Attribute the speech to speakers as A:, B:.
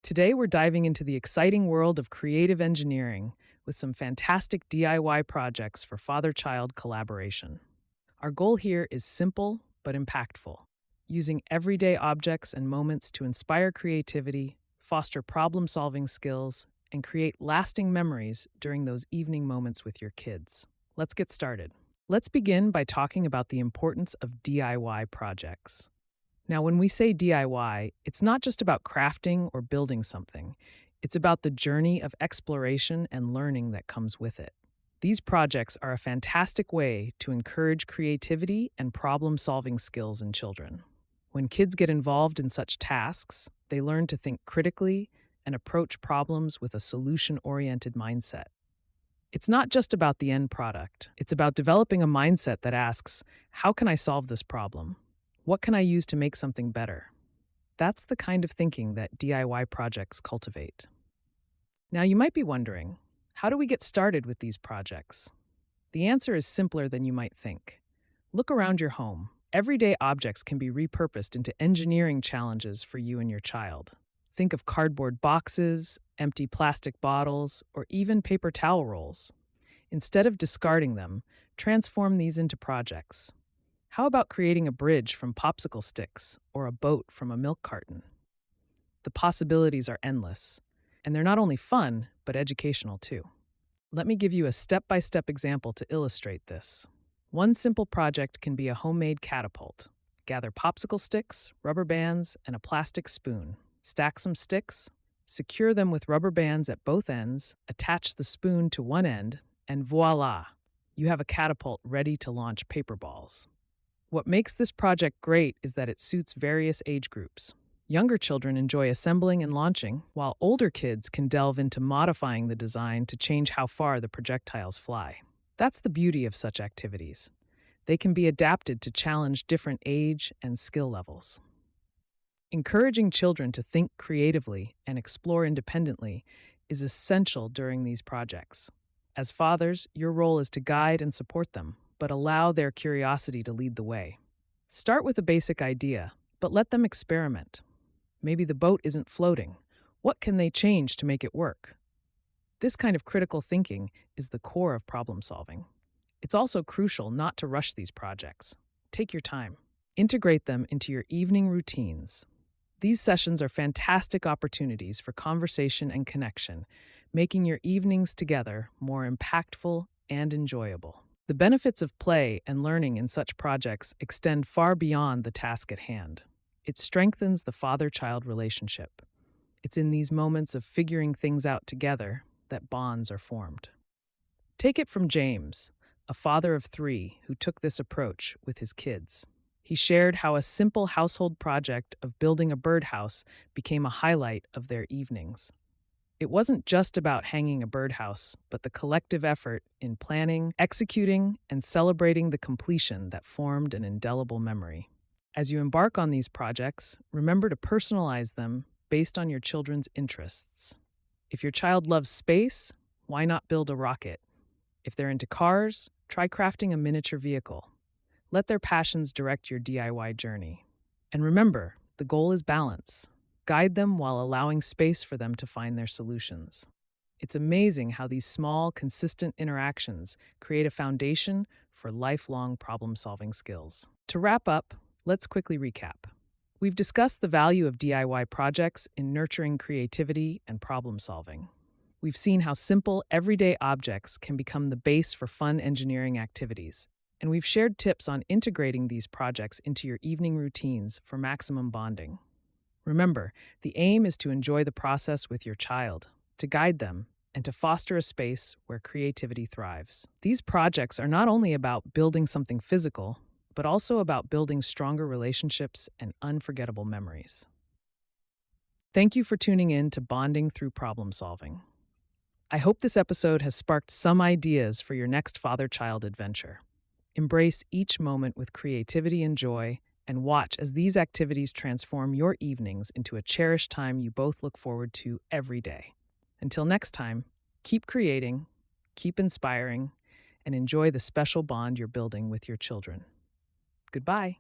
A: Today, we're diving into the exciting world of creative engineering with some fantastic DIY projects for father child collaboration. Our goal here is simple but impactful, using everyday objects and moments to inspire creativity, foster problem solving skills, and create lasting memories during those evening moments with your kids. Let's get started. Let's begin by talking about the importance of DIY projects. Now, when we say DIY, it's not just about crafting or building something. It's about the journey of exploration and learning that comes with it. These projects are a fantastic way to encourage creativity and problem solving skills in children. When kids get involved in such tasks, they learn to think critically and approach problems with a solution oriented mindset. It's not just about the end product, it's about developing a mindset that asks, how can I solve this problem? What can I use to make something better? That's the kind of thinking that DIY projects cultivate. Now, you might be wondering, how do we get started with these projects? The answer is simpler than you might think. Look around your home. Everyday objects can be repurposed into engineering challenges for you and your child. Think of cardboard boxes, empty plastic bottles, or even paper towel rolls. Instead of discarding them, transform these into projects. How about creating a bridge from popsicle sticks or a boat from a milk carton? The possibilities are endless, and they're not only fun, but educational too. Let me give you a step-by-step example to illustrate this. One simple project can be a homemade catapult. Gather popsicle sticks, rubber bands, and a plastic spoon. Stack some sticks, secure them with rubber bands at both ends, attach the spoon to one end, and voila! You have a catapult ready to launch paper balls. What makes this project great is that it suits various age groups. Younger children enjoy assembling and launching, while older kids can delve into modifying the design to change how far the projectiles fly. That's the beauty of such activities. They can be adapted to challenge different age and skill levels. Encouraging children to think creatively and explore independently is essential during these projects. As fathers, your role is to guide and support them, but allow their curiosity to lead the way. Start with a basic idea, but let them experiment. Maybe the boat isn't floating. What can they change to make it work? This kind of critical thinking is the core of problem solving. It's also crucial not to rush these projects. Take your time. Integrate them into your evening routines. These sessions are fantastic opportunities for conversation and connection, making your evenings together more impactful and enjoyable. The benefits of play and learning in such projects extend far beyond the task at hand. It strengthens the father-child relationship. It's in these moments of figuring things out together that bonds are formed. Take it from James, a father of 3 who took this approach with his kids. He shared how a simple household project of building a birdhouse became a highlight of their evenings. It wasn't just about hanging a birdhouse, but the collective effort in planning, executing, and celebrating the completion that formed an indelible memory. As you embark on these projects, remember to personalize them based on your children's interests. If your child loves space, why not build a rocket? If they're into cars, try crafting a miniature vehicle. Let their passions direct your DIY journey. And remember, the goal is balance. Guide them while allowing space for them to find their solutions. It's amazing how these small, consistent interactions create a foundation for lifelong problem-solving skills. To wrap up, let's quickly recap. We've discussed the value of DIY projects in nurturing creativity and problem-solving. We've seen how simple, everyday objects can become the base for fun engineering activities. And we've shared tips on integrating these projects into your evening routines for maximum bonding. Remember, the aim is to enjoy the process with your child, to guide them, and to foster a space where creativity thrives. These projects are not only about building something physical, but also about building stronger relationships and unforgettable memories. Thank you for tuning in to Bonding Through Problem Solving. I hope this episode has sparked some ideas for your next father-child adventure. Embrace each moment with creativity and joy, and watch as these activities transform your evenings into a cherished time you both look forward to every day. Until next time, keep creating, keep inspiring, and enjoy the special bond you're building with your children. Goodbye.